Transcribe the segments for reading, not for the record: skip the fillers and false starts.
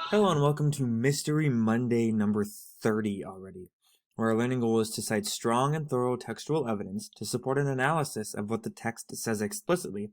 Hello and welcome to Mystery Monday number 30 already, where our learning goal is to cite strong and thorough textual evidence to support an analysis of what the text says explicitly,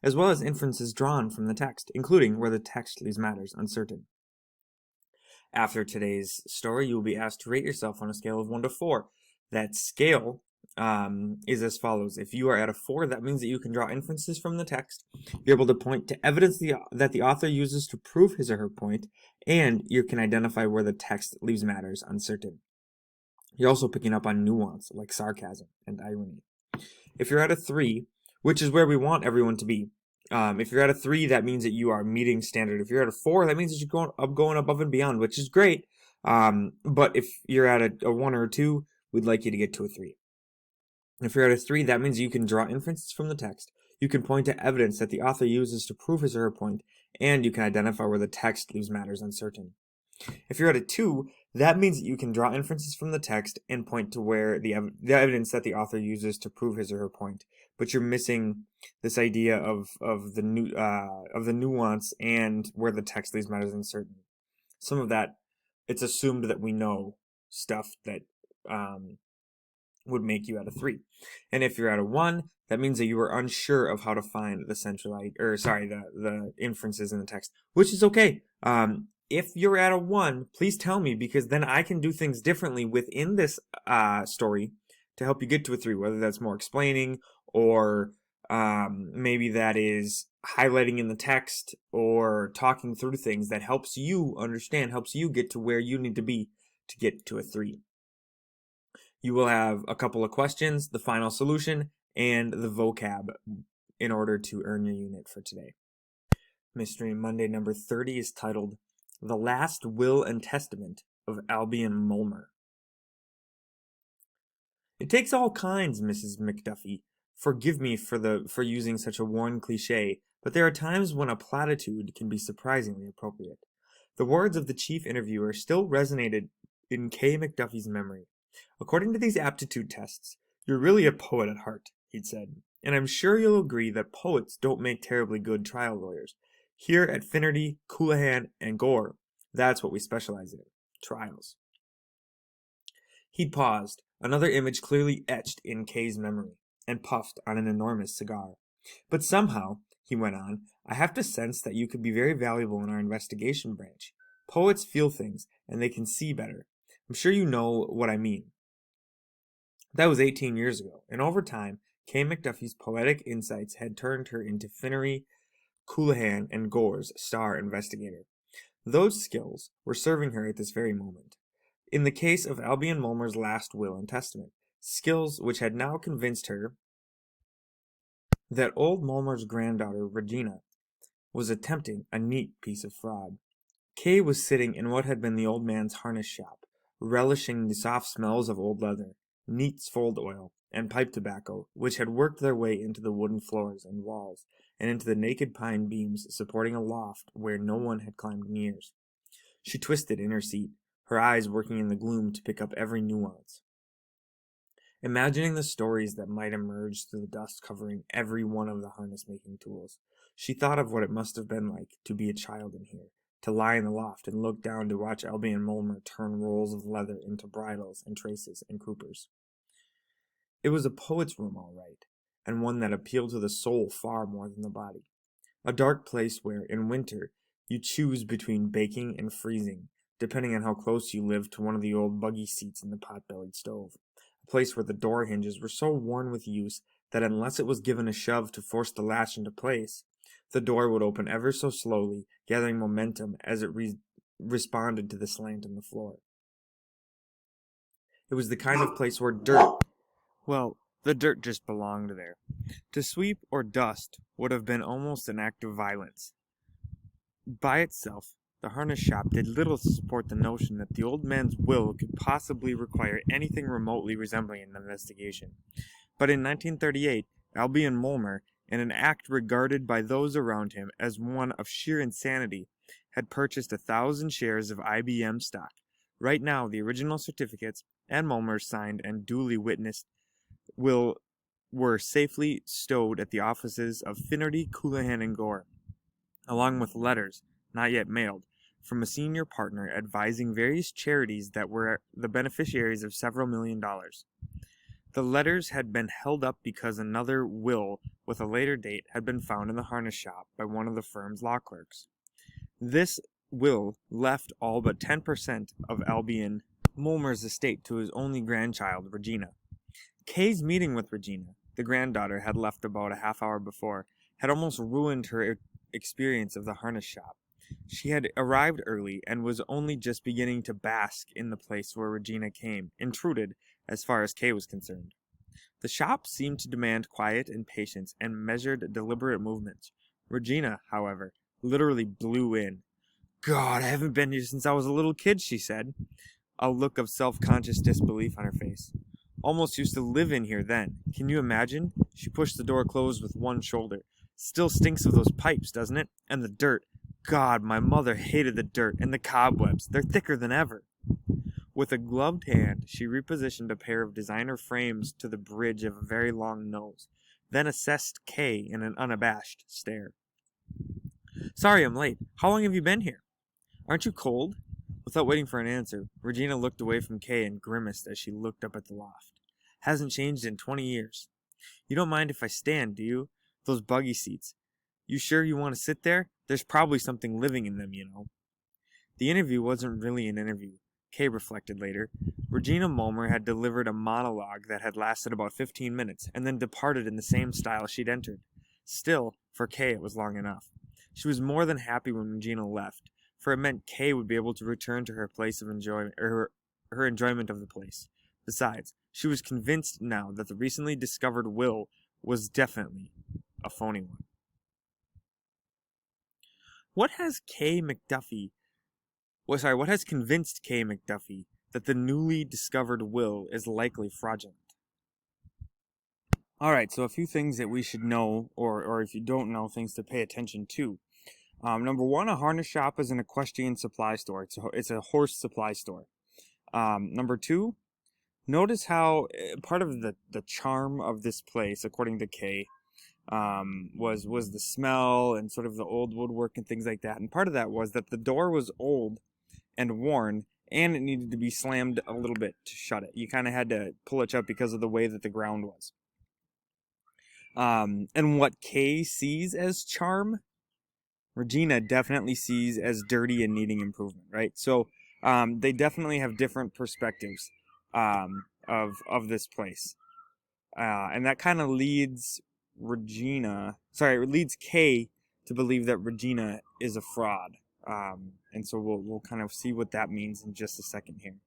as well as inferences drawn from the text, including where the text leaves matters uncertain. After today's story, you will be asked to rate yourself on a scale of 1 to 4. That scale is as follows. If you are at a 4, that means that you can draw inferences from the text. You're able to point to evidence that the author uses to prove his or her point, and you can identify where the text leaves matters uncertain. You're also picking up on nuance, like sarcasm and irony. If you're at a 3, which is where we want everyone to be, if you're at a 3, that means that you are meeting standard. If you're at a 4, that means that you're going above and beyond, which is great. But if you're at a 1 or a 2, we'd like you to get to a 3. If you're at a 3, that means you can draw inferences from the text. You can point to evidence that the author uses to prove his or her point, and you can identify where the text leaves matters uncertain. If you're at a 2, that means that you can draw inferences from the text and point to where the evidence that the author uses to prove his or her point. But you're missing this idea of the nuance and where the text leaves matters uncertain. Some of that, it's assumed that we know stuff that would make you at a 3. And if you're at a 1, that means that you are unsure of how to find the inferences in the text, which is okay. If you're at a 1, please tell me, because then I can do things differently within this story to help you get to a 3, whether that's more explaining or maybe that is highlighting in the text or talking through things that helps you understand, helps you get to where you need to be to get to a 3. You will have a couple of questions, the final solution, and the vocab in order to earn your unit for today. Mystery Monday number 30 is titled The Last Will and Testament of Albion Mulmer. It takes all kinds, Mrs. McDuffie. Forgive me for using such a worn cliché, but there are times when a platitude can be surprisingly appropriate. The words of the chief interviewer still resonated in Kay McDuffie's memory. According to these aptitude tests, you're really a poet at heart, he'd said, and I'm sure you'll agree that poets don't make terribly good trial lawyers. Here at Finnerty, Coulihan, and Gore, that's what we specialize in, trials. He'd paused, another image clearly etched in Kay's memory, and puffed on an enormous cigar. But somehow, he went on, I have to sense that you could be very valuable in our investigation branch. Poets feel things, and they can see better. I'm sure you know what I mean. That was 18 years ago, and over time, Kay McDuffie's poetic insights had turned her into Finnery, Coulihan, and Gore's star investigator. Those skills were serving her at this very moment. In the case of Albion Mulmer's last will and testament, skills which had now convinced her that old Mulmer's granddaughter, Regina, was attempting a neat piece of fraud. Kay was sitting in what had been the old man's harness shop, relishing the soft smells of old leather, Neat's fold oil, and pipe tobacco, which had worked their way into the wooden floors and walls, and into the naked pine beams supporting a loft where no one had climbed in years. She twisted in her seat, her eyes working in the gloom to pick up every nuance. Imagining the stories that might emerge through the dust covering every one of the harness-making tools, she thought of what it must have been like to be a child in here, to lie in the loft and look down to watch Albion Mulmer turn rolls of leather into bridles and traces and croupers. It was a poet's room, all right, and one that appealed to the soul far more than the body. A dark place where, in winter, you choose between baking and freezing, depending on how close you live to one of the old buggy seats in the pot-bellied stove. A place where the door hinges were so worn with use that unless it was given a shove to force the latch into place, the door would open ever so slowly, gathering momentum as it responded to the slant in the floor. It was the kind of place where the dirt just belonged there. To sweep or dust would have been almost an act of violence. By itself, the harness shop did little to support the notion that the old man's will could possibly require anything remotely resembling an investigation. But in 1938, Albion Mulmer, in an act regarded by those around him as one of sheer insanity, had purchased 1,000 shares of IBM stock. Right now, the original certificates and Mulmer's signed and duly witnessed were safely stowed at the offices of Finnerty, Coulihan, and Gore, along with letters, not yet mailed, from a senior partner advising various charities that were the beneficiaries of several $1 million. The letters had been held up because another will with a later date had been found in the harness shop by one of the firm's law clerks. This will left all but 10% of Albion Mulmer's estate to his only grandchild, Regina. Kay's meeting with Regina, the granddaughter had left about a half hour before, had almost ruined her experience of the harness shop. She had arrived early and was only just beginning to bask in the place where Regina came, intruded, as far as Kay was concerned. The shop seemed to demand quiet and patience and measured, deliberate movements. Regina, however, literally blew in. "God, I haven't been here since I was a little kid," she said, a look of self-conscious disbelief on her face. "Almost used to live in here then. Can you imagine?" She pushed the door closed with one shoulder. "Still stinks of those pipes, doesn't it? And the dirt. God, my mother hated the dirt and the cobwebs. They're thicker than ever." With a gloved hand, she repositioned a pair of designer frames to the bridge of a very long nose, then assessed Kay in an unabashed stare. "Sorry I'm late. How long have you been here? Aren't you cold?" Without waiting for an answer, Regina looked away from Kay and grimaced as she looked up at the loft. "Hasn't changed in 20 years. You don't mind if I stand, do you? Those buggy seats. You sure you want to sit there? There's probably something living in them, you know." The interview wasn't really an interview, Kay reflected later. Regina Mulmer had delivered a monologue that had lasted about 15 minutes, and then departed in the same style she'd entered. Still, for Kay it was long enough. She was more than happy when Regina left, for it meant Kay would be able to return to her place of enjoyment, or her enjoyment of the place. Besides, she was convinced now that the recently discovered will was definitely a phony one. What has convinced Kay McDuffie that the newly discovered will is likely fraudulent? Alright, so a few things that we should know, or if you don't know, things to pay attention to. Number one, a harness shop is an equestrian supply store. It's a horse supply store. Number two, notice how part of the charm of this place, according to Kay, was the smell and sort of the old woodwork and things like that. And part of that was that the door was old and worn, and it needed to be slammed a little bit to shut it. You kind of had to pull it shut because of the way that the ground was. And what Kay sees as charm, Regina definitely sees as dirty and needing improvement, right? So they definitely have different perspectives of this place. And that kind of leads Kay to believe that Regina is a fraud. And so we'll kind of see what that means in just a second here.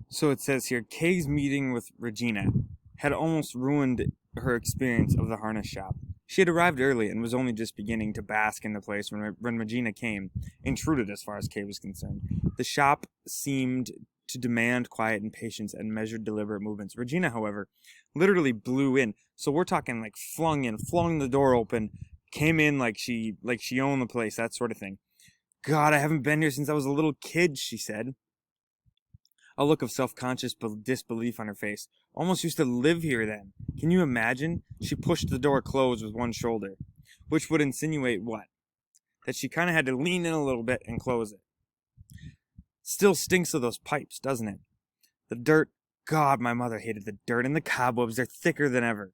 So it says here, Kay's meeting with Regina had almost ruined her experience of the harness shop. She had arrived early and was only just beginning to bask in the place when Regina came, intruded as far as Kay was concerned. The shop seemed to demand quiet and patience and measured, deliberate movements. Regina, however, literally blew in. So we're talking like flung the door open, came in like she owned the place, that sort of thing. "God, I haven't been here since I was a little kid," she said, a look of self-conscious disbelief on her face. "Almost used to live here then. Can you imagine?" She pushed the door closed with one shoulder, which would insinuate what? That she kind of had to lean in a little bit and close it. "Still stinks of those pipes, doesn't it? The dirt. God, my mother hated the dirt and the cobwebs. They're thicker than ever."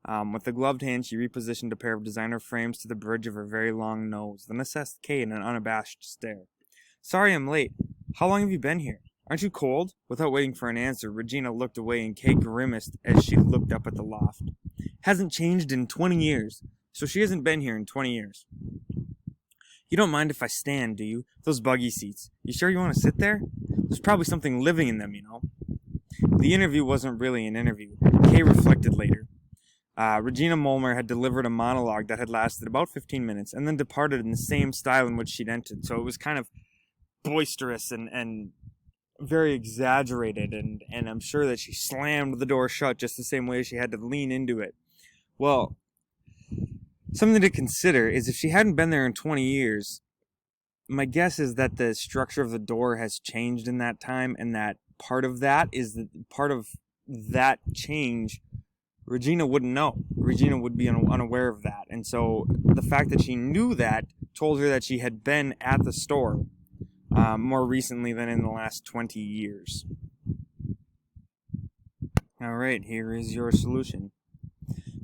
With a gloved hand, she repositioned a pair of designer frames to the bridge of her very long nose, then assessed Kay in an unabashed stare. "Sorry I'm late. How long have you been here? Aren't you cold?" Without waiting for an answer, Regina looked away and Kay grimaced as she looked up at the loft. "Hasn't changed in 20 years. So she hasn't been here in 20 years. You don't mind if I stand, do you? Those buggy seats. You sure you want to sit there? There's probably something living in them, you know." The interview wasn't really an interview, Kay reflected later. Regina Mulmer had delivered a monologue that had lasted about 15 minutes and then departed in the same style in which she'd entered. So it was kind of boisterous and very exaggerated, and I'm sure that she slammed the door shut just the same way she had to lean into it. Well, something to consider is if she hadn't been there in 20 years, my guess is that the structure of the door has changed in that time, and that part of that change Regina wouldn't know. Regina would be unaware of that. And so the fact that she knew that told her that she had been at the store more recently than in the last 20 years. Alright, here is your solution.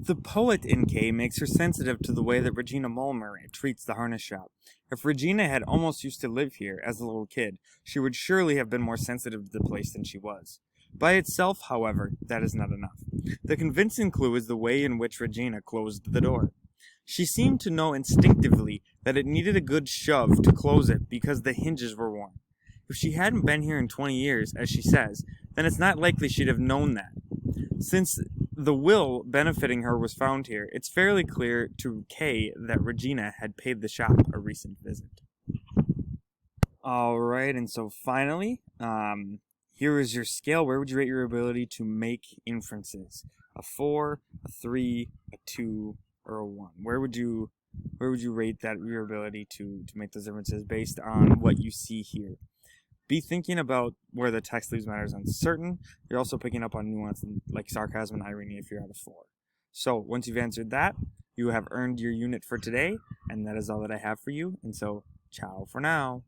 The poet in Kay makes her sensitive to the way that Regina Mulmer treats the harness shop. If Regina had almost used to live here as a little kid, she would surely have been more sensitive to the place than she was. By itself, however, that is not enough. The convincing clue is the way in which Regina closed the door. She seemed to know instinctively that it needed a good shove to close it because the hinges were worn. If she hadn't been here in 20 years, as she says, then it's not likely she'd have known that. Since the will benefiting her was found here, it's fairly clear to Kay that Regina had paid the shop a recent visit. Alright, and so finally, here is your scale. Where would you rate your ability to make inferences? A 4, a 3, a 2, or a 1? Where would you rate that your ability to make those inferences based on what you see here? Be thinking about where the text leaves matters uncertain. You're also picking up on nuance like sarcasm and irony if you're at a 4. So once you've answered that, you have earned your unit for today, and that is all that I have for you. And so, ciao for now.